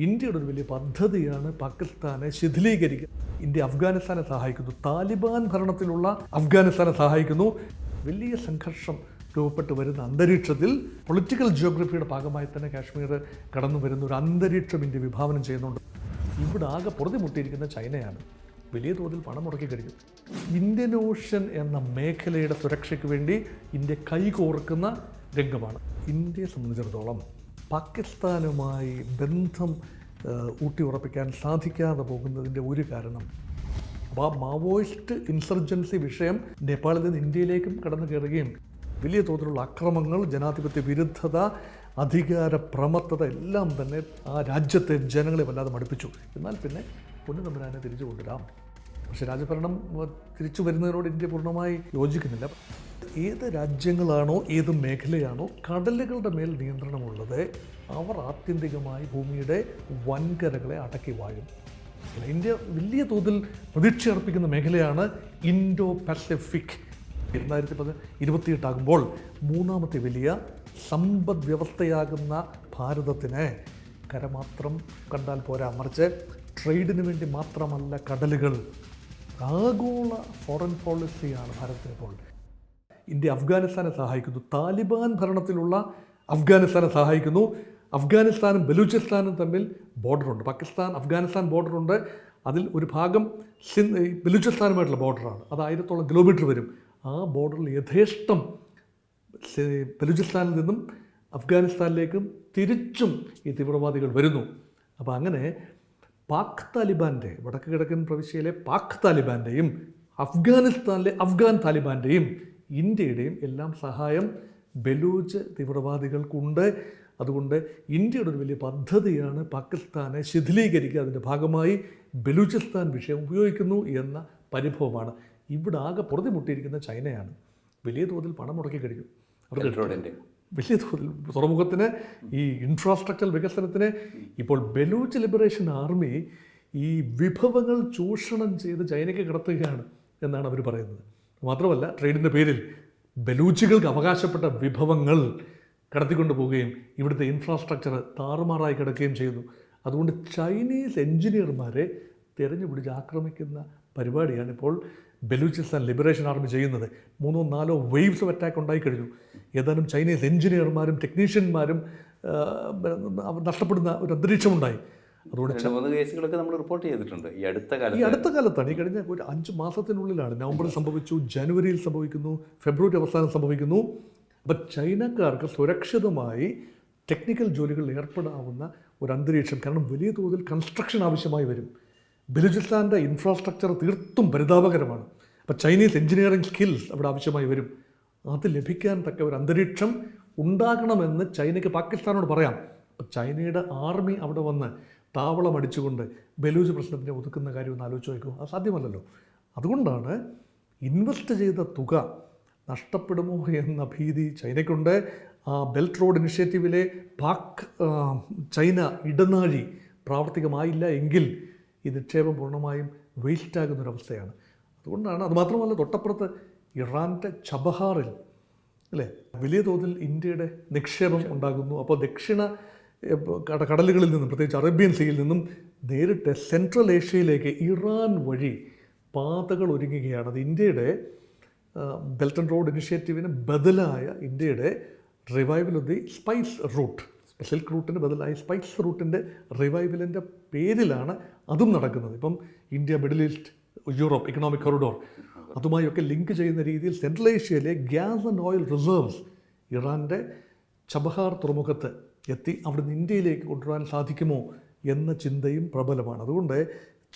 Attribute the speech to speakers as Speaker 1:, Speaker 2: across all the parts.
Speaker 1: ഇന്ത്യയുടെ ഒരു വലിയ പദ്ധതിയാണ് പാകിസ്ഥാനെ ശിഥിലീകരിക്കുക. ഇന്ത്യ അഫ്ഗാനിസ്ഥാനെ സഹായിക്കുന്നു, താലിബാൻ ഭരണത്തിലുള്ള അഫ്ഗാനിസ്ഥാനെ സഹായിക്കുന്നു. വലിയ സംഘർഷം രൂപപ്പെട്ട് വരുന്ന അന്തരീക്ഷത്തിൽ പൊളിറ്റിക്കൽ ജിയോഗ്രഫിയുടെ ഭാഗമായി തന്നെ കാശ്മീർ കടന്നു വരുന്ന ഒരു അന്തരീക്ഷം ഇന്ത്യ വിഭാവനം ചെയ്യുന്നുണ്ട്. ഇവിടെ ആകെ പൊറുതിമുട്ടിയിരിക്കുന്ന ചൈനയാണ്. വലിയ തോതിൽ പണം മുടക്കി കഴിഞ്ഞു. ഇന്ത്യൻ ഓഷ്യൻ എന്ന മേഖലയുടെ സുരക്ഷയ്ക്ക് വേണ്ടി ഇന്ത്യ കൈകോർക്കുന്ന രംഗമാണ്. ഇന്ത്യയെ സംബന്ധിച്ചിടത്തോളം പാകിസ്ഥാനുമായി ബന്ധം ഊട്ടിയുറപ്പിക്കാൻ സാധിക്കാതെ പോകുന്നതിൻ്റെ ഒരു കാരണം അപ്പോൾ ആ മാവോയിസ്റ്റ് ഇൻസർജൻസി വിഷയം നേപ്പാളിൽ നിന്ന് ഇന്ത്യയിലേക്കും കടന്നു കയറുകയും വലിയ തോതിലുള്ള അക്രമങ്ങൾ, ജനാധിപത്യ വിരുദ്ധത, അധികാര പ്രമത്തത എല്ലാം തന്നെ ആ രാജ്യത്തെ ജനങ്ങളെ വല്ലാതെ മടുപ്പിച്ചു. എന്നാൽ പിന്നെ പൊന്നുതമ്പുരാനെ തിരിച്ചു കൊണ്ടുവരാം. പക്ഷേ രാജഭരണം തിരിച്ചു വരുന്നതിനോട് ഇന്ത്യ പൂർണ്ണമായി യോജിക്കുന്നില്ല. ഏത് രാജ്യങ്ങളാണോ ഏത് മേഖലയാണോ കടലുകളുടെ മേൽ നിയന്ത്രണമുള്ളത് അവർ ആത്യന്തികമായി ഭൂമിയുടെ വൻകരകളെ അടക്കി വാഴും. ഇന്ത്യ വലിയ തോതിൽ പ്രതീക്ഷയർപ്പിക്കുന്ന മേഖലയാണ് ഇൻഡോ പസഫിക്. 2028 മൂന്നാമത്തെ വലിയ സമ്പദ് വ്യവസ്ഥയാകുന്ന ഭാരതത്തിന് കരമാത്രം കണ്ടാൽ പോരാ, മറിച്ച് ട്രേഡിന് വേണ്ടി മാത്രമല്ല കടലുകൾ, ആഗോള ഫോറിൻ പോളിസിയാണ് ഭാരതത്തിനിപ്പോൾ. ഇന്ത്യ അഫ്ഗാനിസ്ഥാനെ സഹായിക്കുന്നു, താലിബാൻ ഭരണത്തിലുള്ള അഫ്ഗാനിസ്ഥാനെ സഹായിക്കുന്നു. അഫ്ഗാനിസ്ഥാനും ബലൂചിസ്ഥാനും തമ്മിൽ ബോർഡറുണ്ട്. പാകിസ്ഥാൻ അഫ്ഗാനിസ്ഥാൻ ബോർഡറുണ്ട്. അതിൽ ഒരു ഭാഗം ബലൂചിസ്ഥാനുമായിട്ടുള്ള ബോർഡറാണ്. അത് 1000 കിലോമീറ്റർ വരും. ആ ബോർഡറിൽ യഥേഷ്ടം ബലൂചിസ്ഥാനിൽ നിന്നും അഫ്ഗാനിസ്ഥാനിലേക്കും തിരിച്ചും ഈ തീവ്രവാദികൾ വരുന്നു. അപ്പോൾ അങ്ങനെ പാക് താലിബാൻ്റെ, വടക്ക് കിഴക്കൻ പ്രവിശ്യയിലെ പാക് താലിബാൻ്റെയും അഫ്ഗാനിസ്ഥാനിലെ അഫ്ഗാൻ താലിബാൻ്റെയും ഇന്ത്യയുടെയും എല്ലാം സഹായം ബലൂച്ച് തീവ്രവാദികൾക്കുണ്ട്. അതുകൊണ്ട് ഇന്ത്യയുടെ ഒരു വലിയ പദ്ധതിയാണ് പാകിസ്ഥാനെ ശിഥിലീകരിക്കുക. അതിൻ്റെ ഭാഗമായി ബലൂചിസ്ഥാൻ വിഷയം ഉപയോഗിക്കുന്നു എന്ന പരിഭവമാണ്. ഇവിടെ ആകെ പൊറുതിമുട്ടിയിരിക്കുന്ന ചൈനയാണ്. വലിയ തോതിൽ പണം മുടക്കി കഴിഞ്ഞു. വലിയ തോതിൽ തുറമുഖത്തിന്, ഈ ഇൻഫ്രാസ്ട്രക്ചർ വികസനത്തിന്. ഇപ്പോൾ ബലൂച്ച് ലിബറേഷൻ ആർമി ഈ വിഭവങ്ങൾ ചൂഷണം ചെയ്ത് ചൈനയ്ക്ക് കടത്തുകയാണ് എന്നാണ് അവർ പറയുന്നത്. മാത്രമല്ല, ട്രേഡിൻ്റെ പേരിൽ ബലൂച്ചുകൾക്ക് അവകാശപ്പെട്ട വിഭവങ്ങൾ കടത്തിക്കൊണ്ട് പോവുകയും ഇവിടുത്തെ ഇൻഫ്രാസ്ട്രക്ചർ താറുമാറായി കിടക്കുകയും ചെയ്യുന്നു. അതുകൊണ്ട് ചൈനീസ് എൻജിനീയർമാരെ തിരഞ്ഞുപിടിച്ച് ആക്രമിക്കുന്ന പരിപാടിയാണ് ഇപ്പോൾ ബലൂചിസ്ഥാൻ ലിബറേഷൻ ആർമി ചെയ്യുന്നത്. 3-4 വേവ്സ് ഓഫ് അറ്റാക്ക് ഉണ്ടായിക്കഴിഞ്ഞു. ഏതാനും ചൈനീസ് എൻജിനീയർമാരും ടെക്നീഷ്യന്മാരും നഷ്ടപ്പെടുന്ന ഒരു അന്തരീക്ഷമുണ്ടായി.
Speaker 2: അതുകൊണ്ട് 3 കേസുകളൊക്കെ നമ്മൾ റിപ്പോർട്ട് ചെയ്തിട്ടുണ്ട് ഈ അടുത്ത
Speaker 1: കാലത്താണ്. ഈ കഴിഞ്ഞ ഒരു 5 മാസത്തിനുള്ളിലാണ്. നവംബറിൽ സംഭവിച്ചു, ജനുവരിയിൽ സംഭവിക്കുന്നു, ഫെബ്രുവരി അവസാനം സംഭവിക്കുന്നു. അപ്പം ചൈനക്കാർക്ക് സുരക്ഷിതമായി ടെക്നിക്കൽ ജോലികളിൽ ഏർപ്പെടാവുന്ന ഒരു അന്തരീക്ഷം, കാരണം വലിയ തോതിൽ കൺസ്ട്രക്ഷൻ ആവശ്യമായി വരും. ബലൂചിസ്ഥാൻ്റെ ഇൻഫ്രാസ്ട്രക്ചർ തീർത്തും പരിതാപകരമാണ്. അപ്പോൾ ചൈനീസ് എൻജിനീയറിംഗ് സ്കിൽസ് അവിടെ ആവശ്യമായി വരും. അത് ലഭിക്കാൻ തക്ക ഒരു അന്തരീക്ഷം ഉണ്ടാകണമെന്ന് ചൈനയ്ക്ക് പാകിസ്ഥാനോട് പറയാം. അപ്പോൾ ചൈനയുടെ ആർമി അവിടെ വന്ന് താവളം അടിച്ചുകൊണ്ട് ബലൂച്ച് പ്രശ്നത്തിനെ ഒതുക്കുന്ന കാര്യം ഒന്ന് ആലോചിച്ച് നോക്കൂ. അത് സാധ്യമല്ലല്ലോ. അതുകൊണ്ടാണ് ഇൻവെസ്റ്റ് ചെയ്ത തുക നഷ്ടപ്പെടുമോ എന്ന ഭീതി ചൈനയ്ക്കുണ്ട്. ആ ബെൽറ്റ് റോഡ് ഇനിഷ്യേറ്റീവിലെ പാക് ചൈന ഇടനാഴി പ്രാവർത്തികമായില്ല എങ്കിൽ ഈ നിക്ഷേപം പൂർണ്ണമായും വേസ്റ്റാകുന്നൊരവസ്ഥയാണ്. അതുകൊണ്ടാണ്. അതുമാത്രമല്ല, തൊട്ടപ്പുറത്ത് ഇറാൻ്റെ ചബഹാറിൽ അല്ലേ വലിയ തോതിൽ ഇന്ത്യയുടെ നിക്ഷേപം ഉണ്ടാകുന്നു. അപ്പോൾ ദക്ഷിണ കടലുകളിൽ നിന്നും, പ്രത്യേകിച്ച് അറേബ്യൻ സീയിൽ നിന്നും നേരിട്ട് സെൻട്രൽ ഏഷ്യയിലേക്ക് ഇറാൻ വഴി പാതകൾ ഒരുങ്ങുകയാണ്. അത് ഇന്ത്യയുടെ ബെൽറ്റ് ആൻഡ് റോഡ് ഇനിഷ്യേറ്റീവിന് ബദലായ ഇന്ത്യയുടെ revival of the spice route, silk റൂട്ടിന് ബദലായി സ്പൈസ് റൂട്ടിൻ്റെ റിവൈവലിൻ്റെ പേരിലാണ് അതും നടക്കുന്നത്. ഇപ്പം India, middle east, Europe economic corridor അതുമായൊക്കെ ലിങ്ക് ചെയ്യുന്ന രീതിയിൽ സെൻട്രൽ ഏഷ്യയിലെ ഗ്യാസ് ആൻഡ് ഓയിൽ റിസർവ്സ് ഇറാൻ്റെ ചബഹാർ തുറമുഖത്ത് എത്തി അവിടുന്ന് ഇന്ത്യയിലേക്ക് കൊണ്ടുവരാൻ സാധിക്കുമോ എന്ന ചിന്തയും പ്രബലമാണ്. അതുകൊണ്ട്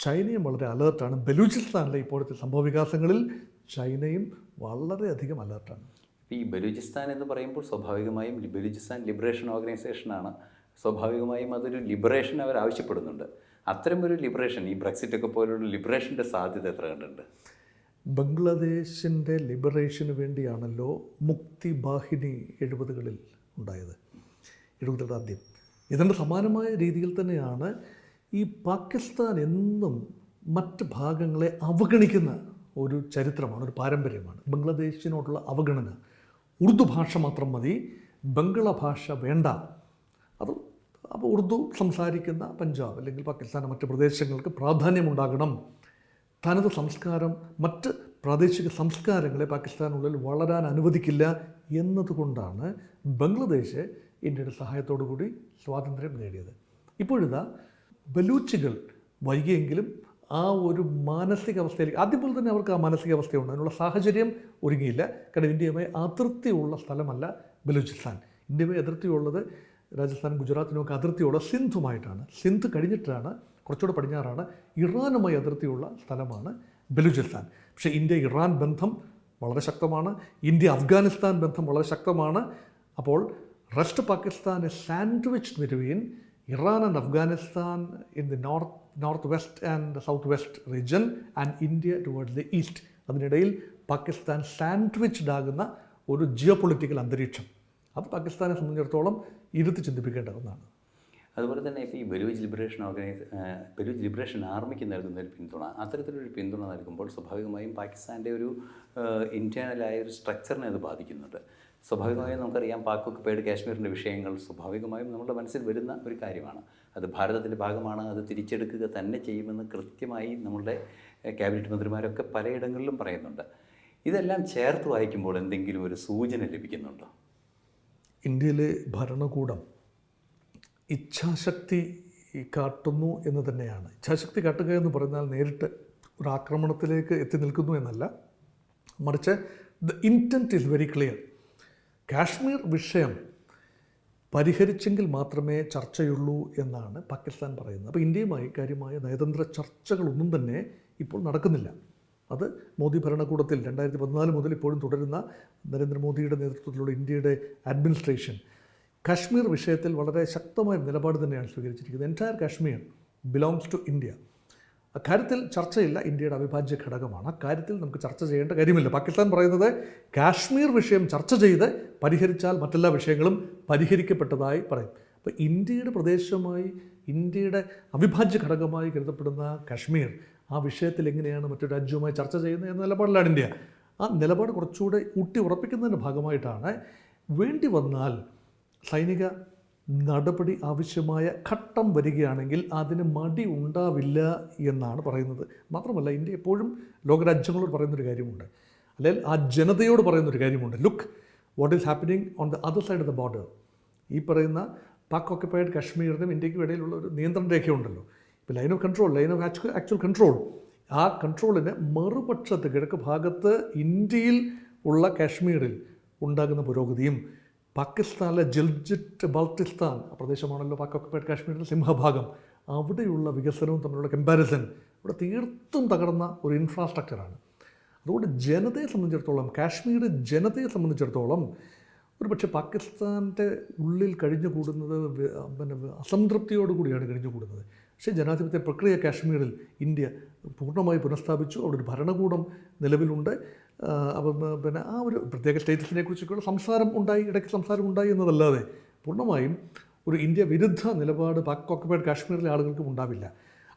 Speaker 1: ചൈനയും വളരെ അലേർട്ടാണ്. ബലൂചിസ്ഥാനിലെ ഇപ്പോഴത്തെ സംഭവവികാസങ്ങളിൽ ചൈനയും വളരെയധികം അലേർട്ടാണ്.
Speaker 2: ഈ ബലൂചിസ്ഥാൻ എന്ന് പറയുമ്പോൾ സ്വാഭാവികമായും ബലൂചിസ്ഥാൻ ലിബറേഷൻ ഓർഗനൈസേഷനാണ്. സ്വാഭാവികമായും അതൊരു ലിബറേഷൻ അവർ ആവശ്യപ്പെടുന്നുണ്ട്. അത്തരമൊരു ലിബറേഷൻ, ഈ ബ്രെക്സിറ്റൊക്കെ പോലുള്ള ലിബറേഷൻ്റെ സാധ്യത എത്ര കണ്ടുണ്ട്?
Speaker 1: ബംഗ്ലാദേശിൻ്റെ ലിബറേഷന് വേണ്ടിയാണല്ലോ മുക്തി ബാഹിനി 70കളിൽ ഉണ്ടായത്, 70കളുടെ ആദ്യം. ഇതിൻ്റെ സമാനമായ രീതിയിൽ തന്നെയാണ് ഈ പാകിസ്ഥാൻ എന്നും മറ്റ് ഭാഗങ്ങളെ അവഗണിക്കുന്ന ഒരു ചരിത്രമാണ്, ഒരു പാരമ്പര്യമാണ്. ബംഗ്ലാദേശിനോടുള്ള അവഗണന, ഉറുദു ഭാഷ മാത്രം മതി, ബംഗ്ലാ ഭാഷ വേണ്ട, അത് അപ്പോൾ ഉറുദു സംസാരിക്കുന്ന പഞ്ചാബ് അല്ലെങ്കിൽ പാകിസ്ഥാൻ മറ്റ് പ്രദേശങ്ങൾക്ക് പ്രാധാന്യമുണ്ടാകണം. തനത് സംസ്കാരം മറ്റ് പ്രാദേശിക സംസ്കാരങ്ങളെ പാകിസ്ഥാനുള്ളിൽ വളരാൻ അനുവദിക്കില്ല എന്നതുകൊണ്ടാണ് ബംഗ്ലാദേശ് ഇന്ത്യയുടെ സഹായത്തോടു കൂടി സ്വാതന്ത്ര്യം നേടിയത്. ഇപ്പോഴിതാ ബലൂച്ചികൾ വൈകിയെങ്കിലും ആ ഒരു മാനസികാവസ്ഥയിലേക്ക് ആദ്യം പോലെ തന്നെ അവർക്ക് ആ മാനസികാവസ്ഥയുണ്ട്. അതിനുള്ള സാഹചര്യം ഒരുങ്ങിയില്ല. കാരണം ഇന്ത്യയുമായി അതിർത്തിയുള്ള സ്ഥലമല്ല ബലൂചിസ്ഥാൻ. ഇന്ത്യയുമായി അതിർത്തിയുള്ളത് രാജസ്ഥാൻ ഗുജറാത്തിനുമൊക്കെ അതിർത്തിയുള്ള സിന്ധുമായിട്ടാണ്. സിന്ധ് കഴിഞ്ഞിട്ടാണ് കുറച്ചുകൂടെ പടിഞ്ഞാറാണ് ഇറാനുമായി അതിർത്തിയുള്ള സ്ഥലമാണ് ബലൂചിസ്ഥാൻ. പക്ഷേ ഇന്ത്യ ഇറാൻ ബന്ധം വളരെ ശക്തമാണ്. ഇന്ത്യ അഫ്ഗാനിസ്ഥാൻ ബന്ധം വളരെ ശക്തമാണ്. അപ്പോൾ rest Pakistan is sandwiched between Iran and Afghanistan in the northwest and southwest region and India towards the east. അതിനിടയിൽ പാകിസ്ഥാൻ സാൻഡ്വിച്ച്ഡ് ആകുന്ന ഒരു ജിയോ പൊളിറ്റിക്കൽ അന്തരീക്ഷം. അത് പാകിസ്ഥാനെ സംബന്ധിച്ചിടത്തോളം ഇരുത്തി ചിന്തിപ്പിക്കേണ്ട ഒന്നാണ്.
Speaker 2: അതുപോലെ തന്നെ ഇപ്പോൾ ഈ ബലൂച്ച് ലിബറേഷൻ ആർമിക്ക് നൽകുന്ന ഒരു പിന്തുണ, അത്തരത്തിലൊരു പിന്തുണ നൽകുമ്പോൾ സ്വാഭാവികമായും പാകിസ്ഥാൻ്റെ ഒരു ഇൻറ്റേർണലായ ഒരു സ്ട്രക്ചറിനെ അത് ബാധിക്കുന്നുണ്ട്. സ്വാഭാവികമായും നമുക്കറിയാം പാക് ഒക്കുപൈഡ് കാശ്മീരിൻ്റെ വിഷയങ്ങൾ സ്വാഭാവികമായും നമ്മുടെ മനസ്സിൽ വരുന്ന ഒരു കാര്യമാണ്. അത് ഭാരതത്തിൻ്റെ ഭാഗമാണ്, അത് തിരിച്ചെടുക്കുക തന്നെ ചെയ്യുമെന്ന് കൃത്യമായി നമ്മളുടെ ക്യാബിനറ്റ് മന്ത്രിമാരൊക്കെ പലയിടങ്ങളിലും പറയുന്നുണ്ട്. ഇതെല്ലാം ചേർത്ത് വായിക്കുമ്പോൾ എന്തെങ്കിലും ഒരു സൂചന ലഭിക്കുന്നുണ്ടോ?
Speaker 1: ഇന്ത്യയിലെ ഭരണകൂടം ഇച്ഛാശക്തി കാട്ടുന്നു എന്ന് തന്നെയാണ്. ഇച്ഛാശക്തി കാട്ടുക എന്ന് പറഞ്ഞാൽ നേരിട്ട് ഒരു ആക്രമണത്തിലേക്ക് എത്തി നിൽക്കുന്നു എന്നല്ല, മറിച്ച് the intent is very clear. Kashmir വിഷയം പരിഹരിച്ചെങ്കിൽ മാത്രമേ ചർച്ചയുള്ളൂ എന്നാണ് പാകിസ്ഥാൻ പറയുന്നത്. അപ്പോൾ ഇന്ത്യയുമായി കാര്യമായ നയതന്ത്ര ചർച്ചകളൊന്നും തന്നെ ഇപ്പോൾ നടക്കുന്നില്ല. അത് മോദി ഭരണകൂടത്തിൽ 2014 മുതൽ ഇപ്പോഴും തുടരുന്ന നരേന്ദ്രമോദിയുടെ നേതൃത്വത്തിലുള്ള ഇന്ത്യയുടെ അഡ്മിനിസ്ട്രേഷൻ കാശ്മീർ വിഷയത്തിൽ വളരെ ശക്തമായ നിലപാട് തന്നെയാണ് സ്വീകരിച്ചിരിക്കുന്നത്. Entire Kashmir belongs to India. അക്കാര്യത്തിൽ ചർച്ചയില്ല, ഇന്ത്യയുടെ അവിഭാജ്യ ഘടകമാണ്. അക്കാര്യത്തിൽ നമുക്ക് ചർച്ച ചെയ്യേണ്ട കാര്യമില്ല. പാകിസ്ഥാൻ പറയുന്നത് കാശ്മീർ വിഷയം ചർച്ച ചെയ്ത് പരിഹരിച്ചാൽ മറ്റെല്ലാ വിഷയങ്ങളും പരിഹരിക്കപ്പെട്ടതായി പറയും. അപ്പോൾ ഇന്ത്യയുടെ പ്രദേശമായി ഇന്ത്യയുടെ അവിഭാജ്യ ഘടകമായി കരുതപ്പെടുന്ന കാശ്മീർ ആ വിഷയത്തിൽ എങ്ങനെയാണ് മറ്റൊരു രാജ്യവുമായി ചർച്ച ചെയ്യുന്നത് എന്ന നിലപാടിലാണ് ഇന്ത്യ. ആ നിലപാട് കുറച്ചുകൂടെ ഊട്ടി ഉറപ്പിക്കുന്നതിൻ്റെ ഭാഗമായിട്ടാണ് വേണ്ടി വന്നാൽ സൈനിക നടപടി ആവശ്യമായ ഘട്ടം വരികയാണെങ്കിൽ അതിന് മടി ഉണ്ടാവില്ല എന്നാണ് പറയുന്നത്. മാത്രമല്ല ഇന്ത്യ എപ്പോഴും ലോകരാജ്യങ്ങളോട് പറയുന്നൊരു കാര്യമുണ്ട്, അല്ലെങ്കിൽ ആ ജനതയോട് പറയുന്നൊരു കാര്യമുണ്ട്. Look what is happening on the other side of the border. ഈ പറയുന്ന പാക് ഓക്കുപൈഡ് കാശ്മീരിനും ഇന്ത്യക്കും ഇടയിലുള്ള ഒരു നിയന്ത്രണ രേഖയുണ്ടല്ലോ, ഇപ്പോൾ line of control, line of actual control. ആ കൺട്രോളിന് മറുപക്ഷത്ത് കിഴക്ക് ഭാഗത്ത് ഇന്ത്യയിൽ ഉള്ള കാശ്മീരിൽ ഉണ്ടാകുന്ന പുരോഗതിയും പാകിസ്ഥാനിലെ ജിൽജിറ്റ് ബൾട്ടിസ്ഥാൻ ആ പ്രദേശമാണല്ലോ പാക് ഓക്കുപൈഡ് കാശ്മീരിൻ്റെ സിംഹഭാഗം, അവിടെയുള്ള വികസനവും തമ്മിലുള്ള കമ്പാരിസൺ ഇവിടെ തീർത്തും തകർന്ന ഒരു ഇൻഫ്രാസ്ട്രക്ചറാണ്. അതുകൊണ്ട് ജനതയെ സംബന്ധിച്ചിടത്തോളം, കാശ്മീർ ജനതയെ സംബന്ധിച്ചിടത്തോളം ഒരു പക്ഷേ പാകിസ്ഥാൻ്റെ ഉള്ളിൽ കഴിഞ്ഞുകൂടുന്നത് അസംതൃപ്തിയോടുകൂടിയാണ് കഴിഞ്ഞുകൂടുന്നത്. പക്ഷേ ജനാധിപത്യ പ്രക്രിയ കാശ്മീരിൽ ഇന്ത്യ പൂർണ്ണമായി പുനഃസ്ഥാപിച്ചു. അവിടെ ഒരു ഭരണകൂടം നിലവിലുണ്ട്. അപ്പം പിന്നെ ആ ഒരു പ്രത്യേക സ്റ്റേറ്റസിനെ കുറിച്ചൊക്കെയുള്ള സംസാരം ഉണ്ടായി, ഇടയ്ക്ക് സംസാരം ഉണ്ടായി എന്നതല്ലാതെ പൂർണ്ണമായും ഒരു ഇന്ത്യ വിരുദ്ധ നിലപാട് പാക് ഓക്കുപൈഡ് കാശ്മീരിലെ ആളുകൾക്കും ഉണ്ടാവില്ല.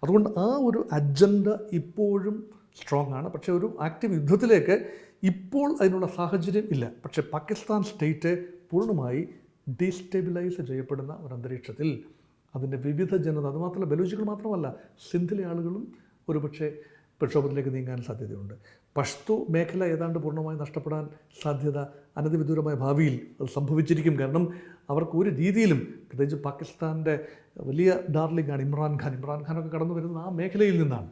Speaker 1: അതുകൊണ്ട് ആ ഒരു അജണ്ട ഇപ്പോഴും സ്ട്രോങ് ആണ്. പക്ഷേ ഒരു ആക്റ്റീവ് യുദ്ധത്തിലേക്ക് ഇപ്പോൾ അതിനുള്ള സാഹചര്യം ഇല്ല. പക്ഷേ പാകിസ്ഥാൻ സ്റ്റേറ്റ് പൂർണ്ണമായി ഡീസ്റ്റെബിലൈസ് ചെയ്യപ്പെടുന്ന ഒരു അന്തരീക്ഷത്തിൽ അതിൻ്റെ വിവിധ ജനത, അതുമാത്രമല്ല ബലൂച്ചുകൾ മാത്രമല്ല സിന്ധിലെ ആളുകളും ഒരുപക്ഷെ പ്രക്ഷോഭത്തിലേക്ക് നീങ്ങാൻ സാധ്യതയുണ്ട്. പഷ്തു മേഖല ഏതാണ്ട് പൂർണ്ണമായി നഷ്ടപ്പെടാൻ സാധ്യത അനധിവിദൂരമായ ഭാവിയിൽ അത് സംഭവിച്ചിരിക്കും. കാരണം അവർക്ക് ഒരു രീതിയിലും, പ്രത്യേകിച്ച് പാകിസ്ഥാൻ്റെ വലിയ ഡാർലിംഗാണ് ഇമ്രാൻഖാനൊക്കെ കടന്നു വരുന്നത് ആ മേഖലയിൽ നിന്നാണ്.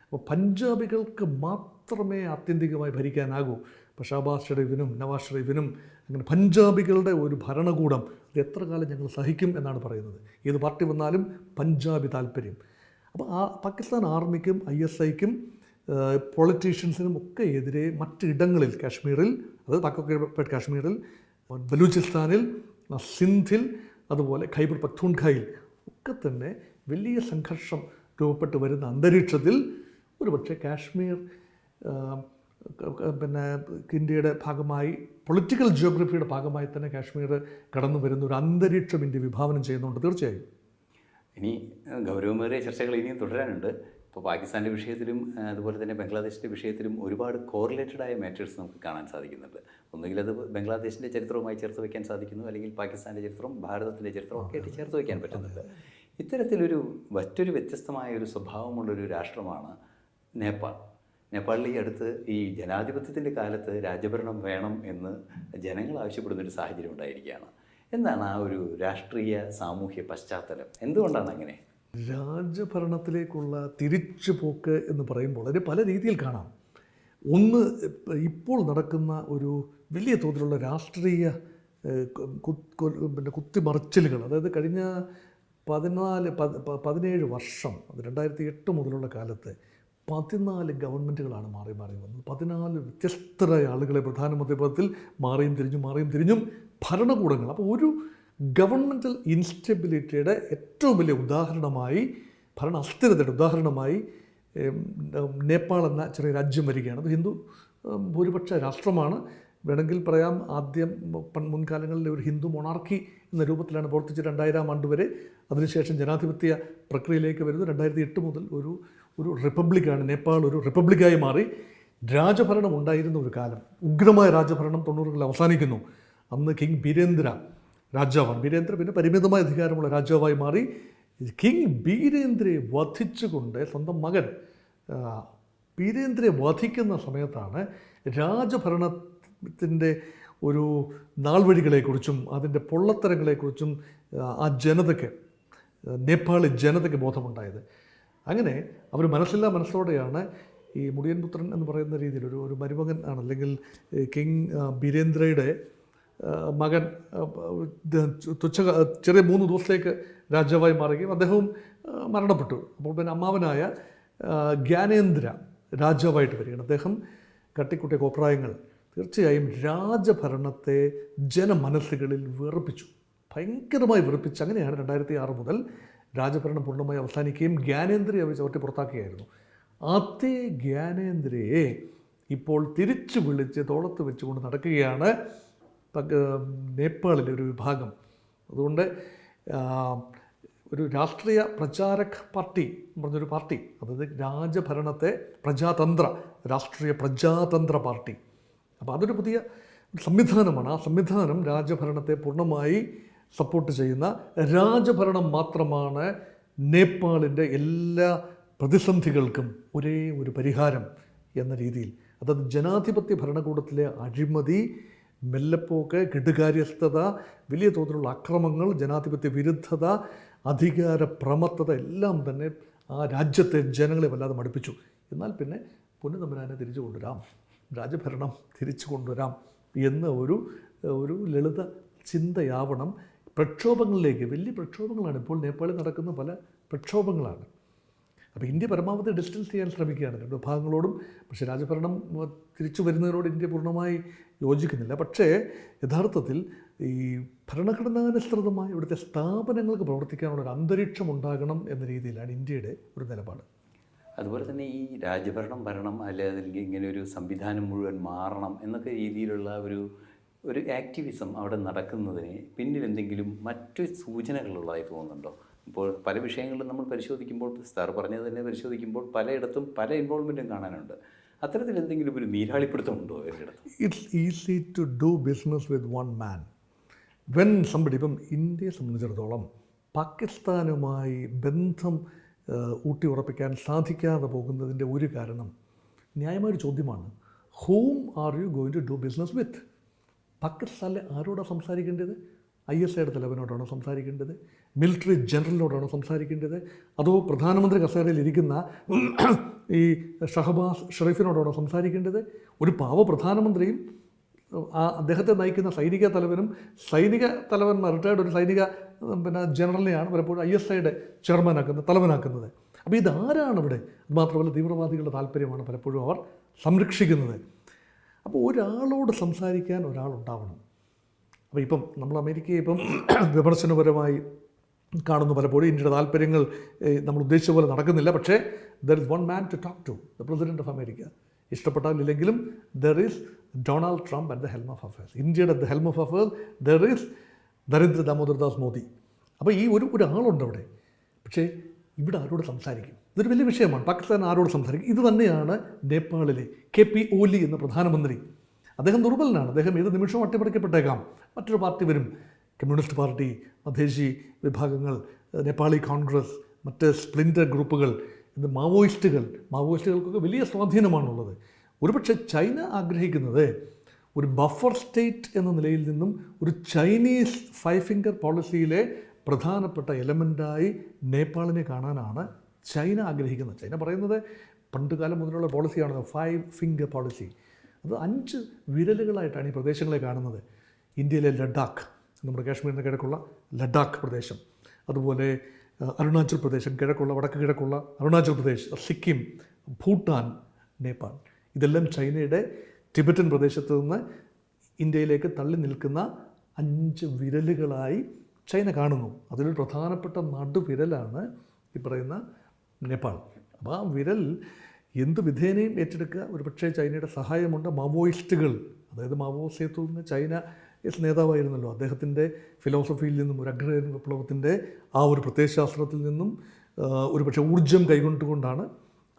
Speaker 1: അപ്പോൾ പഞ്ചാബികൾക്ക് മാത്രമേ ആത്യന്തികമായി ഭരിക്കാനാകൂ. ഇപ്പോൾ ഷഹബാസ് ഷെരീഫിനും നവാസ് ഷെരീഫിനും അങ്ങനെ പഞ്ചാബികളുടെ ഒരു ഭരണകൂടം അത് എത്ര കാലം ഞങ്ങൾ സഹിക്കും എന്നാണ് പറയുന്നത്. ഏത് പാർട്ടി വന്നാലും പഞ്ചാബി താല്പര്യം. അപ്പോൾ ആ പാകിസ്ഥാൻ ആർമിക്കും ISIക്കും പൊളിറ്റീഷ്യൻസിനും ഒക്കെ എതിരെ മറ്റിടങ്ങളിൽ കാശ്മീരിൽ, അതായത് പാക് ഓക്കുപൈഡ് കാശ്മീരിൽ, ബലൂചിസ്ഥാനിൽ, സിന്ധിൽ, അതുപോലെ ഖൈബർ പഖ്തൂൺഖയിൽ ഒക്കെ തന്നെ വലിയ സംഘർഷം രൂപപ്പെട്ട് വരുന്ന അന്തരീക്ഷത്തിൽ ഒരുപക്ഷെ കാശ്മീർ പിന്നെ ഇന്ത്യയുടെ ഭാഗമായി, പൊളിറ്റിക്കൽ ജിയോഗ്രഫിയുടെ ഭാഗമായി തന്നെ കാശ്മീർ കടന്നു വരുന്ന ഒരു അന്തരീക്ഷം ഇന്ത്യ വിഭാവനം ചെയ്യുന്നുണ്ട് തീർച്ചയായും.
Speaker 2: ഇനി ഗൗരവമേറിയ ചർച്ചകൾ ഇനിയും തുടരാനുണ്ട്. അപ്പോൾ പാകിസ്ഥാൻ്റെ വിഷയത്തിലും അതുപോലെ തന്നെ ബംഗ്ലാദേശിൻ്റെ വിഷയത്തിലും ഒരുപാട് കോറിലേറ്റഡ് ആയ മാറ്റേഴ്സ് നമുക്ക് കാണാൻ സാധിക്കുന്നുണ്ട്. ഒന്നുകിൽ അത് ബംഗ്ലാദേശിൻ്റെ ചരിത്രവുമായി ചേർത്ത് വയ്ക്കാൻ സാധിക്കുന്നു, അല്ലെങ്കിൽ പാകിസ്ഥാൻ്റെ ചരിത്രവും ഭാരതത്തിൻ്റെ ചരിത്രവും ഒക്കെ ആയിട്ട് ചേർത്ത് വയ്ക്കാൻ പറ്റുന്നുണ്ട്. ഇത്തരത്തിലൊരു മറ്റൊരു വ്യത്യസ്തമായ ഒരു സ്വഭാവമുള്ളൊരു രാഷ്ട്രമാണ് നേപ്പാൾ. നേപ്പാളിൽ ഈ അടുത്ത് ഈ ജനാധിപത്യത്തിൻ്റെ കാലത്ത് രാജഭരണം വേണം എന്ന് ജനങ്ങൾ ആവശ്യപ്പെടുന്നൊരു സാഹചര്യം ഉണ്ടായിരിക്കുകയാണ്. എന്താണ് ആ ഒരു രാഷ്ട്രീയ സാമൂഹ്യ പശ്ചാത്തലം? എന്തുകൊണ്ടാണ് അങ്ങനെ?
Speaker 1: രാജഭരണത്തിലേക്കുള്ള തിരിച്ചുപോക്ക് എന്ന് പറയുമ്പോൾ അതിന് പല രീതിയിൽ കാണാം. ഒന്ന്, ഇപ്പോൾ നടക്കുന്ന ഒരു വലിയ തോതിലുള്ള രാഷ്ട്രീയ കുത്തിമറിച്ചിലുകൾ, അതായത് കഴിഞ്ഞ 17 വർഷം, അത് 2008 മുതലുള്ള കാലത്ത് 14 ഗവൺമെൻറ്റുകളാണ് മാറി വന്നത്. 14 വ്യത്യസ്തരായ ആളുകളെ പ്രധാനമന്ത്രി പദത്തിൽ മാറിയും തിരിഞ്ഞും ഭരണകൂടങ്ങൾ. അപ്പോൾ ഒരു ഗവൺമെൻറ്റൽ ഇൻസ്റ്റെബിലിറ്റിയുടെ ഏറ്റവും വലിയ ഉദാഹരണമായി, ഭരണ അസ്ഥിരതയുടെ ഉദാഹരണമായി നേപ്പാൾ എന്ന ചെറിയ രാജ്യം വരികയാണ്. അത് ഹിന്ദു ഭൂരിപക്ഷ രാഷ്ട്രമാണ്. വേണമെങ്കിൽ പറയാം, ആദ്യം മുൻകാലങ്ങളിൽ ഒരു ഹിന്ദു മൊണാർക്കി എന്ന രൂപത്തിലാണ് പ്രവർത്തിച്ച് 2000 ആണ്ട് വരെ. അതിനുശേഷം ജനാധിപത്യ പ്രക്രിയയിലേക്ക് വരുന്നു. 2008 മുതൽ ഒരു റിപ്പബ്ലിക്കാണ് നേപ്പാൾ. ഒരു റിപ്പബ്ലിക്കായി മാറി. രാജഭരണം ഉണ്ടായിരുന്ന ഒരു കാലം, ഉഗ്രമായ രാജഭരണം 90കളിൽ അവസാനിക്കുന്നു. അന്ന് കിങ് ബീരേന്ദ്ര രാജാവാണ്. ബീരേന്ദ്ര പിന്നെ പരിമിതമായ അധികാരമുള്ള രാജാവായി മാറി. കിങ് ബീരേന്ദ്രയെ വധിച്ചുകൊണ്ട് സ്വന്തം മകൻ ബീരേന്ദ്രയെ വധിക്കുന്ന സമയത്താണ് രാജഭരണത്തിൻ്റെ ഒരു നാൾവഴികളെക്കുറിച്ചും അതിൻ്റെ പൊള്ളത്തരങ്ങളെക്കുറിച്ചും ആ ജനതയ്ക്ക്, നേപ്പാളി ജനതയ്ക്ക് ബോധമുണ്ടായത്. അങ്ങനെ അവർ മനസ്സോടെയാണ് ഈ മുടിയൻ പുത്രൻ എന്ന് പറയുന്ന രീതിയിൽ ഒരു മരുമകൻ ആണ്, അല്ലെങ്കിൽ കിങ് ബീരേന്ദ്രയുടെ മകൻ ചെറിയ 3 ദിവസത്തേക്ക് രാജാവായി മാറുകയും അദ്ദേഹവും മരണപ്പെട്ടു. അപ്പോൾ പിന്നെ അമ്മാവനായ ജ്ഞാനേന്ദ്ര രാജാവായിട്ട് വരികയാണ്. അദ്ദേഹം കട്ടിക്കുട്ടിയ കോപ്രായങ്ങൾ തീർച്ചയായും രാജഭരണത്തെ ജനമനസ്സുകളിൽ വെറുപ്പിച്ചു, ഭയങ്കരമായി വെറുപ്പിച്ചു. അങ്ങനെയാണ് 2006 മുതൽ രാജഭരണം പൂർണ്ണമായി അവസാനിക്കുകയും ജ്ഞാനേന്ദ്രയെ അവർ ചവിട്ടി പുറത്താക്കുകയായിരുന്നു. അതേ ജ്ഞാനേന്ദ്രയെ ഇപ്പോൾ തിരിച്ചു വിളിച്ച് തോളത്ത് വെച്ചുകൊണ്ട് നടക്കുകയാണ് നേപ്പാളിലെ ഒരു വിഭാഗം. അതുകൊണ്ട് ഒരു രാഷ്ട്രീയ പ്രചാരക് പാർട്ടി എന്ന് പറഞ്ഞൊരു പാർട്ടി, അതായത് രാജഭരണത്തെ രാഷ്ട്രീയ പ്രജാതന്ത്ര പാർട്ടി. അപ്പോൾ അതൊരു പുതിയ സംവിധാനമാണ്. ആ സംവിധാനം രാജഭരണത്തെ പൂർണ്ണമായി സപ്പോർട്ട് ചെയ്യുന്ന, രാജഭരണം മാത്രമാണ് നേപ്പാളിൻ്റെ എല്ലാ പ്രതിസന്ധികൾക്കും ഒരേ ഒരു പരിഹാരം എന്ന രീതിയിൽ. അതായത് ജനാധിപത്യ ഭരണകൂടത്തിലെ അഴിമതി, മെല്ലെപ്പോക്ക്, കെടുകാര്യസ്ഥത, വലിയ തോതിലുള്ള അക്രമങ്ങൾ, ജനാധിപത്യ വിരുദ്ധത, അധികാര പ്രമത്തത എല്ലാം തന്നെ ആ രാജ്യത്തെ ജനങ്ങളെ വല്ലാതെ മടുപ്പിച്ചു. എന്നാൽ പിന്നെ പൊന്നുതമ്പുരാനെ തിരിച്ചു കൊണ്ടുവരാം, രാജഭരണം തിരിച്ചു കൊണ്ടുവരാം എന്ന ഒരു ലളിത ചിന്തയാവണം പ്രക്ഷോഭങ്ങളിലേക്ക്. വലിയ പ്രക്ഷോഭങ്ങളാണ് ഇപ്പോൾ നേപ്പാളിൽ നടക്കുന്ന, പല പ്രക്ഷോഭങ്ങളാണ്. അപ്പോൾ ഇന്ത്യ പരമാവധി ഡിസ്റ്റൻസ് ചെയ്യാൻ ശ്രമിക്കുകയാണ് രണ്ട് വിഭാഗങ്ങളോടും. പക്ഷേ രാജഭരണം തിരിച്ചു വരുന്നതിനോട് ഇന്ത്യ പൂർണ്ണമായി യോജിക്കുന്നില്ല. പക്ഷേ യഥാർത്ഥത്തിൽ ഈ ഭരണഘടനാനുസൃതമായി ഇവിടുത്തെ സ്ഥാപനങ്ങൾക്ക് പ്രവർത്തിക്കാനുള്ള ഒരു അന്തരീക്ഷം ഉണ്ടാകണം എന്ന രീതിയിലാണ് ഇന്ത്യയുടെ ഒരു നിലപാട്.
Speaker 2: അതുപോലെ തന്നെ ഈ ഭരണം അല്ലെങ്കിൽ ഇങ്ങനെ ഒരു സംവിധാനം മുഴുവൻ മാറണം എന്നൊക്കെ രീതിയിലുള്ള ഒരു ആക്ടിവിസം അവിടെ നടക്കുന്നതിന് പിന്നിൽ എന്തെങ്കിലും മറ്റു സൂചനകളുള്ളതായി തോന്നുന്നുണ്ടോ? ഇപ്പോൾ പല വിഷയങ്ങളിലും നമ്മൾ പരിശോധിക്കുമ്പോൾ, സാർ പറഞ്ഞത് തന്നെ പരിശോധിക്കുമ്പോൾ പലയിടത്തും പല ഇൻവോൾവ്മെൻറ്റും കാണാനുണ്ട്. അത്തരത്തിൽ എന്തെങ്കിലും ഒരു നീരാളിപ്പിടുത്തമുണ്ടോ അവരുടെ?
Speaker 1: It's easy to do business with one man when somebody. ഇപ്പം ഇന്ത്യയെ സംബന്ധിച്ചിടത്തോളം പാകിസ്ഥാനുമായി ബന്ധം ഊട്ടി ഉറപ്പിക്കാൻ സാധിക്കാതെ പോകുന്നതിൻ്റെ ഒരു കാരണം ന്യായമായൊരു ചോദ്യമാണ്. Whom are you going to do business with? പാകിസ്ഥാനിലെ ആരോടാണ് സംസാരിക്കേണ്ടത്? ISIയുടെ തലവനോടാണോ സംസാരിക്കേണ്ടത്? മിലിറ്ററി ജനറലിനോടാണോ സംസാരിക്കേണ്ടത്? അതോ പ്രധാനമന്ത്രി കസേരയിൽ ഇരിക്കുന്ന ഈ ഷഹബാസ് ഷെറീഫിനോടാണോ സംസാരിക്കേണ്ടത്? ഒരു പാവ പ്രധാനമന്ത്രിയും അദ്ദേഹത്തെ നയിക്കുന്ന സൈനിക തലവന്മാർ, റിട്ടയർഡ് ഒരു സൈനിക ജനറലിനെയാണ് പലപ്പോഴും ISIയുടെ തലവനാക്കുന്നത്. അപ്പോൾ ഇതാരാണ് ഇവിടെ? മാത്രമല്ല തീവ്രവാദികളുടെ താല്പര്യമാണ് പലപ്പോഴും അവർ സംരക്ഷിക്കുന്നത്. അപ്പോൾ ഒരാളോട് സംസാരിക്കാൻ ഒരാളുണ്ടാവണം. അപ്പോൾ ഇപ്പം നമ്മൾ അമേരിക്കയെ വിമർശനപരമായി കാണുന്നു. പലപ്പോഴും ഇന്ത്യയുടെ താല്പര്യങ്ങൾ നമ്മൾ ഉദ്ദേശിച്ച പോലെ നടക്കുന്നില്ല. പക്ഷേ there is one man to talk to, the president of America. ഇഷ്ടപ്പെട്ടാലില്ലെങ്കിലും there is Donald Trump at the helm of affairs. ഇന്ത്യയുടെ at the helm of affairs there is Narendra Damodar Das Modi. അപ്പോൾ ഈ ഒരാളുണ്ട് അവിടെ. പക്ഷേ ഇവിടെ ആരോട് സംസാരിക്കും? ഇതൊരു വലിയ വിഷയമാണ്. പാകിസ്ഥാൻ ആരോട് സംസാരിക്കും? ഇത് തന്നെയാണ് നേപ്പാളിലെ KP ഓലി എന്ന പ്രധാനമന്ത്രി. അദ്ദേഹം ദുർബലനാണ്. അദ്ദേഹം ഏത് നിമിഷവും അട്ടിമറിക്കപ്പെട്ടേക്കാം. മറ്റൊരു പാർട്ടി വരും, കമ്മ്യൂണിസ്റ്റ് പാർട്ടി, മധേശി വിഭാഗങ്ങൾ, നേപ്പാളി കോൺഗ്രസ്, മറ്റ് സ്പ്ലിൻറ്റർ ഗ്രൂപ്പുകൾ, ഇത് മാവോയിസ്റ്റുകൾക്കൊക്കെ വലിയ സ്വാധീനമാണുള്ളത്. ഒരുപക്ഷെ ചൈന ആഗ്രഹിക്കുന്നത് ഒരു ബഫർ സ്റ്റേറ്റ് എന്ന നിലയിൽ നിന്നും ഒരു ചൈനീസ് 5 ഫിംഗർ പോളിസിയിലെ പ്രധാനപ്പെട്ട എലമെൻ്റായി നേപ്പാളിനെ കാണാനാണ് ചൈന ആഗ്രഹിക്കുന്നത്. ചൈന പറയുന്നത് പണ്ടുകാലം മുതലുള്ള പോളിസിയാണ് 5 ഫിംഗർ പോളിസി. അത് 5 വിരലുകളായിട്ടാണ് ഈ പ്രദേശങ്ങളെ കാണുന്നത്. ഇന്ത്യയിലെ ലഡാക്ക്, നമ്മുടെ കാശ്മീരിന് കിഴക്കുള്ള ലഡാക്ക് പ്രദേശം, അതുപോലെ അരുണാചൽ പ്രദേശം, വടക്ക് കിഴക്കുള്ള അരുണാചൽ പ്രദേശ്, സിക്കിം, ഭൂട്ടാൻ, നേപ്പാൾ, ഇതെല്ലാം ചൈനയുടെ ടിബറ്റൻ പ്രദേശത്ത് നിന്ന് ഇന്ത്യയിലേക്ക് തള്ളി നിൽക്കുന്ന 5 വിരലുകളായി ചൈന കാണുന്നു. അതിലൊരു പ്രധാനപ്പെട്ട നടുവിരലാണ് ഈ പറയുന്ന നേപ്പാൾ. അപ്പോൾ ആ വിരൽ എന്ത് വിധേനയും ഏറ്റെടുക്കുക. ഒരു പക്ഷേ ചൈനയുടെ സഹായമുണ്ട്. മാവോയിസ്റ്റുകൾ, അതായത് മാവോ സേതുങ് ചൈന നേതാവായിരുന്നല്ലോ, അദ്ദേഹത്തിൻ്റെ ഫിലോസഫിയിൽ നിന്നും ഒരു അഗ്രേറിയൻ വിപ്ലവത്തിൻ്റെ ആ ഒരു പ്രത്യയശാസ്ത്രത്തിൽ നിന്നും ഒരു പക്ഷേ ഊർജ്ജം കൈകൊണ്ടുകൊണ്ടാണ്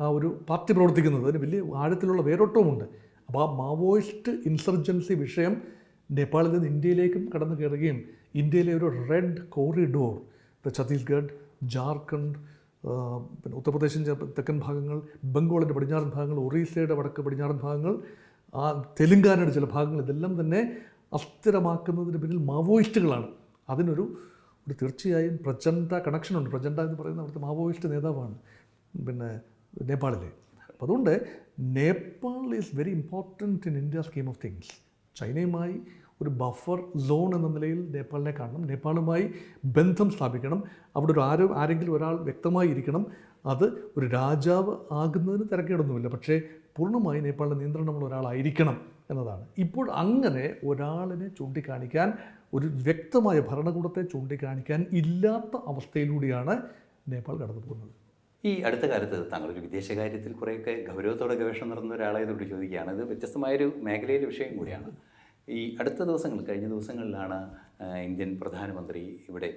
Speaker 1: ആ ഒരു പാർട്ടി പ്രവർത്തിക്കുന്നത്. അതിന് വലിയ ആഴത്തിലുള്ള വേരോട്ടവുമുണ്ട്. അപ്പോൾ ആ മാവോയിസ്റ്റ് ഇൻസർജൻസി വിഷയം നേപ്പാളിൽ നിന്ന് ഇന്ത്യയിലേക്കും കടന്നു കയറുകയും ഇന്ത്യയിലെ ഒരു റെഡ് കോറിഡോർ, ഛത്തീസ്ഗഡ്, ജാർഖണ്ഡ്, പിന്നെ ഉത്തർപ്രദേശിൻ്റെ തെക്കൻ ഭാഗങ്ങൾ, ബംഗാളിൻ്റെ പടിഞ്ഞാറൻ ഭാഗങ്ങൾ, ഒറീസയുടെ വടക്ക് പടിഞ്ഞാറൻ ഭാഗങ്ങൾ, ആ തെലുങ്കാനയുടെ ചില ഭാഗങ്ങൾ, ഇതെല്ലാം തന്നെ അസ്ഥിരമാക്കുന്നതിന് പിന്നിൽ മാവോയിസ്റ്റുകളാണ്. അതിനൊരു തീർച്ചയായും പ്രചണ്ഡ കണക്ഷനുണ്ട്. പ്രചണ്ഡ എന്ന് പറയുന്ന അവിടുത്തെ മാവോയിസ്റ്റ് നേതാവാണ് പിന്നെ നേപ്പാളിലെ. അപ്പോൾ അതുകൊണ്ട് Nepal is very important in India scheme of things. ചൈനയുമായി ഒരു ബഫർ സോൺ എന്ന നിലയിൽ നേപ്പാളിനെ കാണണം. നേപ്പാളുമായി ബന്ധം സ്ഥാപിക്കണം. അവിടെ ആരെങ്കിലും ഒരാൾ വ്യക്തമായി ഇരിക്കണം. അത് ഒരു രാജാവ് ആകുന്നതിന് തിരക്കേടൊന്നുമില്ല, പക്ഷേ പൂർണ്ണമായി നേപ്പാളിൻ്റെ നിയന്ത്രണമുള്ള ഒരാളായിരിക്കണം എന്നതാണ്. ഇപ്പോൾ അങ്ങനെ ഒരാളിനെ ചൂണ്ടിക്കാണിക്കാൻ, ഒരു വ്യക്തമായ ഭരണകൂടത്തെ ചൂണ്ടിക്കാണിക്കാൻ ഇല്ലാത്ത അവസ്ഥയിലൂടെയാണ് നേപ്പാൾ കടന്നു പോകുന്നത്.
Speaker 2: ഈ അടുത്ത കാലത്ത് താങ്കളൊരു വിദേശകാര്യത്തിൽ കുറേയൊക്കെ ഗൗരവത്തോടെ ഗവേഷണം നടത്തുന്ന ഒരാളായതുകൊണ്ട് ചോദിക്കുകയാണ്. ഇത് വ്യത്യസ്തമായൊരു മേഖലയിലെ വിഷയം കൂടിയാണ്. ഈ കഴിഞ്ഞ ദിവസങ്ങളിലാണ് ഇന്ത്യൻ പ്രധാനമന്ത്രി ഇവിടെ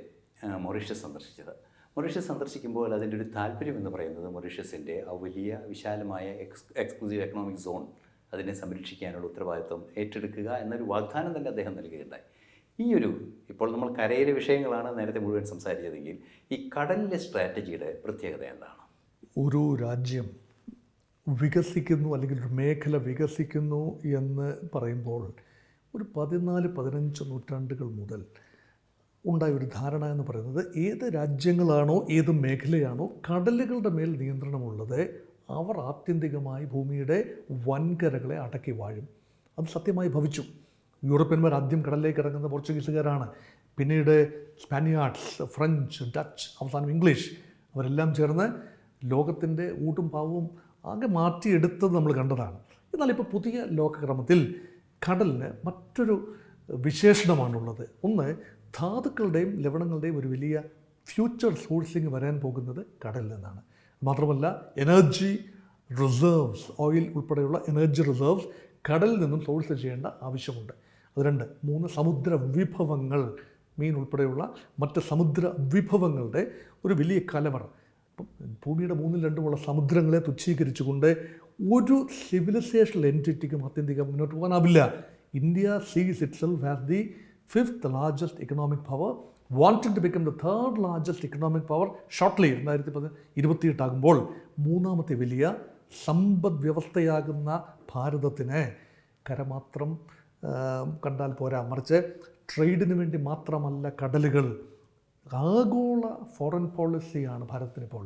Speaker 2: മൊറീഷ്യസ് സന്ദർശിച്ചത്. മൊറീഷ്യസ് സന്ദർശിക്കുമ്പോൾ അതിൻ്റെ ഒരു താല്പര്യം എന്ന് പറയുന്നത് മൊറീഷ്യസിൻ്റെ ആ വലിയ വിശാലമായ എക്സ്ക്ലൂസീവ് എക്കണോമിക് സോൺ, അതിനെ സംരക്ഷിക്കാനുള്ള ഉത്തരവാദിത്വം ഏറ്റെടുക്കുക എന്നൊരു വാഗ്ദാനം തന്നെ അദ്ദേഹം നൽകുകയുണ്ടായി. ഇപ്പോൾ നമ്മൾ കരയിലെ വിഷയങ്ങളാണ് നേരത്തെ മുഴുവൻ സംസാരിച്ചതെങ്കിൽ ഈ കടലിലെ സ്ട്രാറ്റജിയുടെ പ്രത്യേകത എന്താണ്?
Speaker 1: ഒരു രാജ്യം വികസിക്കുന്നു അല്ലെങ്കിൽ ഒരു മേഖല വികസിക്കുന്നു എന്ന് പറയുമ്പോൾ ഒരു 14-15 നൂറ്റാണ്ടുകൾ മുതൽ ഉണ്ടായ ഒരു ധാരണ എന്ന് പറയുന്നത്, ഏത് രാജ്യങ്ങളാണോ ഏത് മേഖലയാണോ കടലുകളുടെ മേൽ നിയന്ത്രണമുള്ളത് അവർ ആത്യന്തികമായി ഭൂമിയുടെ വൻകരകളെ അടക്കി വാഴും. അത് സത്യമായി ഭവിച്ചു. യൂറോപ്യന്മാർ ആദ്യം കടലിലേക്ക് ഇറങ്ങുന്ന പോർച്ചുഗീസുകാരാണ്. പിന്നീട് സ്പാനിയാർഡ്സ്, ഫ്രഞ്ച്, ഡച്ച്, അവസാനം ഇംഗ്ലീഷ്, അവരെല്ലാം ചേർന്ന് ലോകത്തിൻ്റെ ഊട്ടും പാവവും ആകെ മാറ്റിയെടുത്തത് നമ്മൾ കണ്ടതാണ്. എന്നാൽ ഇപ്പോൾ പുതിയ ലോകക്രമത്തിൽ കടലിന് മറ്റൊരു വിശേഷണമാണുള്ളത്. ഒന്ന്, ധാതുക്കളുടെയും ലവണങ്ങളുടെയും ഒരു വലിയ ഫ്യൂച്ചർ സോഴ്സിങ് വരാൻ പോകുന്നത് കടലിൽ നിന്നാണ്. മാത്രമല്ല എനർജി റിസർവ്സ്, ഓയിൽ ഉൾപ്പെടെയുള്ള എനർജി റിസർവ്സ് കടലിൽ നിന്നും സോഴ്സ് ചെയ്യേണ്ട ആവശ്യമുണ്ട്. അത് 2. 3, സമുദ്ര വിഭവങ്ങൾ, മീൻ ഉൾപ്പെടെയുള്ള മറ്റ് സമുദ്ര വിഭവങ്ങളുടെ ഒരു വലിയ കലവറ. ഭൂമിയുടെ 3/2 സമുദ്രങ്ങളെ തുച്ഛീകരിച്ചുകൊണ്ട് ഒരു സിവിലൈസേഷണൽ എൻറ്റിറ്റിക്കും ആത്യന്തികം മുന്നോട്ട് പോകാനാവില്ല. ഇന്ത്യ സീസ് itself as the 5th largest economic power, wanting to become the 3rd largest economic power shortly. 2028 ആകുമ്പോൾ 3ാമത്തെ വലിയ സമ്പദ് വ്യവസ്ഥയാകുന്ന ഭാരതത്തിന് കരമാത്രം കണ്ടാൽ പോരാ, മറിച്ച് ട്രേഡിന് വേണ്ടി മാത്രമല്ല കടലുകൾ, ആഗോള ഫോറിൻ പോളിസിയാണ് ഭാരതത്തിനിപ്പോൾ.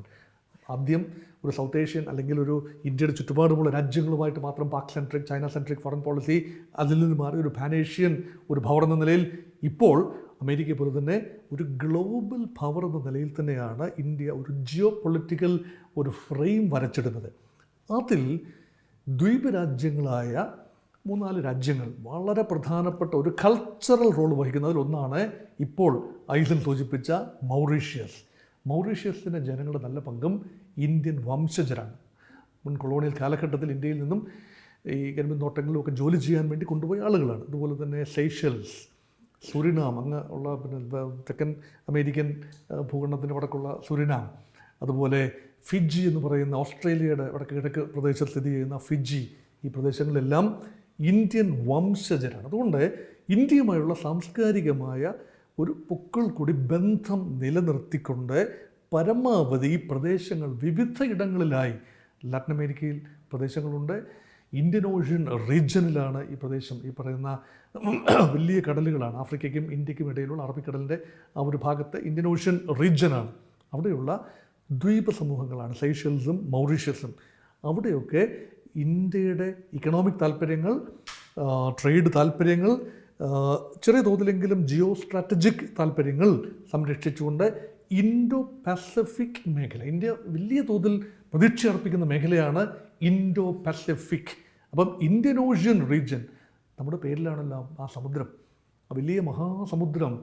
Speaker 1: ആദ്യം ഒരു സൗത്ത് ഏഷ്യൻ അല്ലെങ്കിൽ ഒരു ഇന്ത്യയുടെ ചുറ്റുപാടുമുള്ള രാജ്യങ്ങളുമായിട്ട് മാത്രം Pak centric, China centric foreign policy, അതിൽ നിന്ന് മാറി ഒരു പാനേഷ്യൻ ഒരു പവർ എന്ന നിലയിൽ ഇപ്പോൾ അമേരിക്കയെ പോലെ തന്നെ ഒരു ഗ്ലോബൽ പവർ എന്ന നിലയിൽ തന്നെയാണ് ഇന്ത്യ ഒരു ജിയോ പൊളിറ്റിക്കൽ ഒരു ഫ്രെയിം വരച്ചിടുന്നത്. അതിൽ ദ്വീപ് രാജ്യങ്ങളായ 3-4 രാജ്യങ്ങൾ വളരെ പ്രധാനപ്പെട്ട ഒരു കൾച്ചറൽ റോൾ വഹിക്കുന്നതിൽ ഒന്നാണ് ഇപ്പോൾ ഐസൻ സൂചിപ്പിച്ച മൗറീഷ്യസ്. മൗറീഷ്യസിൻ്റെ ജനങ്ങളുടെ നല്ല പങ്കും ഇന്ത്യൻ വംശജരാണ്. മുൻ കൊളോണിയൽ കാലഘട്ടത്തിൽ ഇന്ത്യയിൽ നിന്നും ഈ കരിമ്പിൻ തോട്ടങ്ങളിലും ഒക്കെ ജോലി ചെയ്യാൻ വേണ്ടി കൊണ്ടുപോയ ആളുകളാണ്. അതുപോലെ തന്നെ സൈഷൽസ്, സുരിനാം, അങ്ങ് ഉള്ള പിന്നെ തെക്കൻ അമേരിക്കൻ ഭൂഖണ്ഡത്തിൻ്റെ വടക്കുള്ള സുരിനാം, അതുപോലെ ഫിജി എന്ന് പറയുന്ന ഓസ്ട്രേലിയയുടെ വടക്ക് കിഴക്ക് പ്രദേശത്ത് സ്ഥിതി ചെയ്യുന്ന ഫിജി, ഈ പ്രദേശങ്ങളിലെല്ലാം ഇന്ത്യൻ വംശജരാണ്. അതുകൊണ്ട് ഇന്ത്യയുമായുള്ള സാംസ്കാരികമായ ഒരു പൊക്കിൾ കൂടി ബന്ധം നിലനിർത്തിക്കൊണ്ട് പരമാവധി ഈ പ്രദേശങ്ങൾ വിവിധ ഇടങ്ങളിലായി, ലാറ്റിൻ അമേരിക്കയിൽ പ്രദേശങ്ങളുണ്ട്, ഇന്ത്യൻ ഓഷ്യൻ റീജിയനിലാണ് ഈ പ്രദേശം, ഈ പറയുന്ന വലിയ കടലുകളാണ്, ആഫ്രിക്കയ്ക്കും ഇന്ത്യക്കും ഇടയിലുള്ള അറബിക്കടലിൻ്റെ ആ ഒരു ഭാഗത്ത് ഇന്ത്യൻ ഓഷ്യൻ റീജിയനാണ്. അവിടെയുള്ള ദ്വീപ സമൂഹങ്ങളാണ് സൈഷൽസും മൗറീഷ്യസും. അവിടെയൊക്കെ ഇന്ത്യയുടെ ഇക്കണോമിക് താല്പര്യങ്ങൾ, ട്രേഡ് താല്പര്യങ്ങൾ, ചെറിയ തോതിലെങ്കിലും ജിയോ സ്ട്രാറ്റജിക് താല്പര്യങ്ങൾ സംരക്ഷിച്ചുകൊണ്ട് ഇൻഡോ പസഫിക് മേഖല, ഇന്ത്യ വലിയ തോതിൽ പ്രതീക്ഷ അർപ്പിക്കുന്ന മേഖലയാണ് ഇൻഡോ പസഫിക്. അപ്പം ഇന്ത്യൻ ഓഷ്യൻ റീജിയൻ, നമ്മുടെ പേരിലാണല്ലോ ആ സമുദ്രം, ആ വലിയ മഹാസമുദ്രം,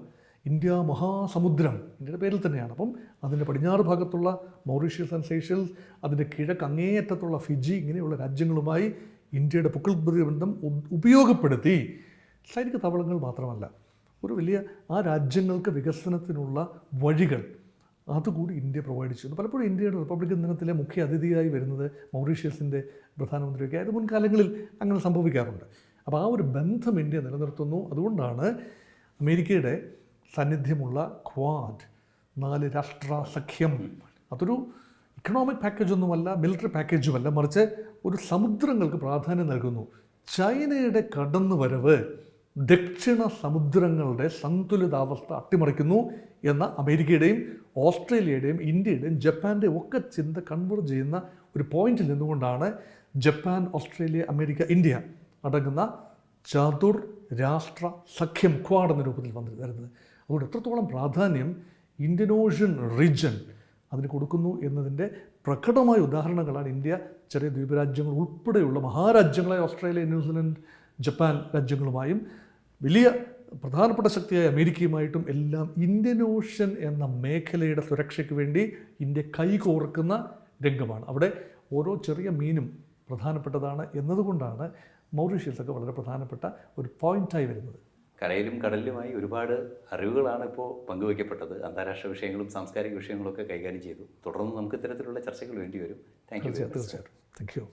Speaker 1: ഇന്ത്യ മഹാസമുദ്രം ഇന്ത്യയുടെ പേരിൽ തന്നെയാണ്. അപ്പം അതിൻ്റെ പടിഞ്ഞാറ് ഭാഗത്തുള്ള മൗറീഷ്യസ് ആൻഡ് സൈഷൽസ്, അതിൻ്റെ കിഴക്ക് അങ്ങേയറ്റത്തുള്ള ഫിജി, ഇങ്ങനെയുള്ള രാജ്യങ്ങളുമായി ഇന്ത്യയുടെ പൊക്കിൾ ബന്ധം ഉപയോഗപ്പെടുത്തി സൈനിക താവളങ്ങൾ മാത്രമല്ല, ഒരു വലിയ ആ രാജ്യങ്ങൾക്ക് വികസനത്തിനുള്ള വഴികൾ അതുകൂടി ഇന്ത്യ പ്രൊവൈഡ് ചെയ്യുന്നു. പലപ്പോഴും ഇന്ത്യയുടെ റിപ്പബ്ലിക്കൻ ദിനത്തിലെ മുഖ്യ അതിഥിയായി വരുന്നത് മൗറീഷ്യസിൻ്റെ പ്രധാനമന്ത്രിയൊക്കെ ആയത് മുൻകാലങ്ങളിൽ അങ്ങനെ സംഭവിക്കാറുണ്ട്. അപ്പോൾ ആ ഒരു ബന്ധം ഇന്ത്യ നിലനിർത്തുന്നു. അതുകൊണ്ടാണ് അമേരിക്കയുടെ സാന്നിധ്യമുള്ള ക്വാഡ്, 4 രാഷ്ട്ര സഖ്യം, അതൊരു ഇക്കണോമിക് പാക്കേജൊന്നുമല്ല, മിലിറ്ററി പാക്കേജുമല്ല, മറിച്ച് ഒരു സമുദ്രങ്ങൾക്ക് പ്രാധാന്യം നൽകുന്നു. ചൈനയുടെ കടന്നുവരവ് ദക്ഷിണ സമുദ്രങ്ങളുടെ സന്തുലിതാവസ്ഥ അട്ടിമറിക്കുന്നു എന്ന അമേരിക്കയുടെയും ഓസ്ട്രേലിയയുടെയും ഇന്ത്യയുടെയും ജപ്പാൻ്റെയും ഒക്കെ ചിന്ത കൺവേർജ് ചെയ്യുന്ന ഒരു പോയിന്റിൽ നിന്നുകൊണ്ടാണ് ജപ്പാൻ, ഓസ്ട്രേലിയ, അമേരിക്ക, ഇന്ത്യ അടങ്ങുന്ന ചതുർ രാഷ്ട്ര സഖ്യം ക്വാഡ് എന്ന രൂപത്തിൽ വരുന്നത്. അതുകൊണ്ട് എത്രത്തോളം പ്രാധാന്യം ഇന്ത്യൻ ഓഷ്യൻ റീജിയൻ അതിന് കൊടുക്കുന്നു എന്നതിൻ്റെ പ്രകടമായ ഉദാഹരണങ്ങളാണ് ഇന്ത്യ ചെറിയ ദ്വീപരാജ്യങ്ങൾ ഉൾപ്പെടെയുള്ള മഹാരാജ്യങ്ങളായ ഓസ്ട്രേലിയ, ന്യൂസിലൻഡ്, ജപ്പാൻ രാജ്യങ്ങളുമായും വലിയ പ്രധാനപ്പെട്ട ശക്തിയായ അമേരിക്കയുമായിട്ടും എല്ലാം ഇന്ത്യൻ ഓഷ്യൻ എന്ന മേഖലയുടെ സുരക്ഷയ്ക്ക് വേണ്ടി ഇന്ത്യ കൈകോർക്കുന്ന രംഗമാണ്. അവിടെ ഓരോ ചെറിയ മീനും പ്രധാനപ്പെട്ടതാണ് എന്നതുകൊണ്ടാണ് മൗറീഷ്യസൊക്കെ വളരെ പ്രധാനപ്പെട്ട ഒരു പോയിന്റായി വരുന്നത്.
Speaker 2: കരയിലും കടലിലുമായി ഒരുപാട് അറിവുകളാണ് ഇപ്പോൾ പങ്കുവയ്ക്കപ്പെട്ടത്. അന്താരാഷ്ട്ര വിഷയങ്ങളും സാംസ്കാരിക വിഷയങ്ങളൊക്കെ കൈകാര്യം ചെയ്തു. തുടർന്ന് നമുക്ക് ഇത്തരത്തിലുള്ള ചർച്ചകൾ വേണ്ടി വരും. Thank you.
Speaker 1: തീർച്ചയായിട്ടും. Thank U.